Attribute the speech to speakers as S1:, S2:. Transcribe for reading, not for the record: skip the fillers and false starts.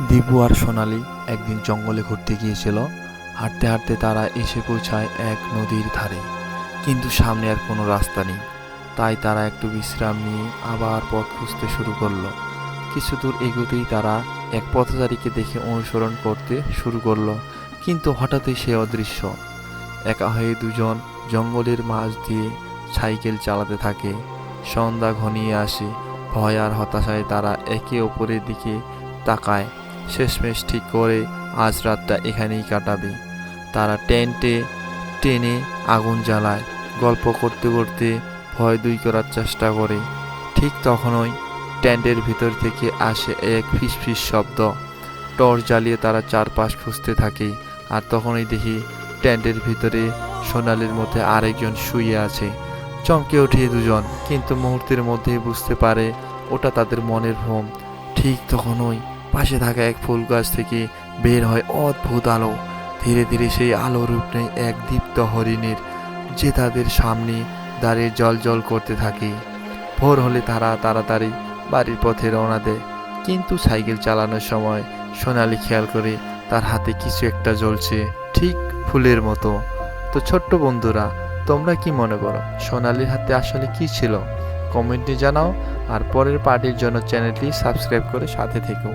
S1: দীপু আর সোনালি একদিন জঙ্গলে ঘুরতে গিয়েছিল। হাঁটতে হাঁটতে তারা এসে পৌঁছায় এক নদীর ধারে, কিন্তু সামনে আর কোনো রাস্তা নেই। তাই তারা একটু বিশ্রাম নিয়ে আবার পথ খুঁজতে শুরু করলো। কিছু দূর এগোতেই তারা এক পথচারীকে দেখে অনুসরণ করতে শুরু করলো, কিন্তু হঠাৎই সে অদৃশ্য। একা হয়ে দুজন জঙ্গলের মাঝ দিয়ে সাইকেল চালাতে থাকে। সন্ধ্যা ঘনিয়ে আসে। ভয় আর হতাশায় তারা একে অপরের দিকে তাকায়। শেষমেশ ঠিক করে আজ রাতটা এখানেই কাটাবে। তারা টেনে আগুন জ্বালায়, গল্প করতে করতে ভয় দূর করার চেষ্টা করে। ঠিক তখনই টেন্টের ভিতর থেকে আসে এক ফিসফিস শব্দ। টর্চ জ্বালিয়ে তারা চারপাশ খুঁজতে থাকে, আর তখনই দেখি টেন্টের ভিতরে সোনালির মধ্যে আরেকজন শুয়ে আছে। চমকে ওঠে দুজন, কিন্তু মুহূর্তের মধ্যেই বুঝতে পারে ওটা তাদের মনের ভ্রম। ঠিক তখনই পাশে থাকা এক ফুল গাছ থেকে বের হয় অদ্ভুত আলো। ধীরে ধীরে সেই আলো রূপ নেয় এক দীপ্ত হরিণের, যে তাদের সামনে দাঁড়িয়ে জল করতে থাকে। ভোর হলে তারা তাড়াতাড়ি বাড়ির পথে রওনা দেয়, কিন্তু সাইকেল চালানোর সময় সোনালি খেয়াল করে তার হাতে কিছু একটা জ্বলছে, ঠিক ফুলের মতো। তো ছোট্ট বন্ধুরা, তোমরা কি মনে করো সোনালির হাতে আসলে কি ছিল? কমেন্টে জানাও। আর পরের পার্টির জন্য চ্যানেলটি সাবস্ক্রাইব করে সাথে থেকো।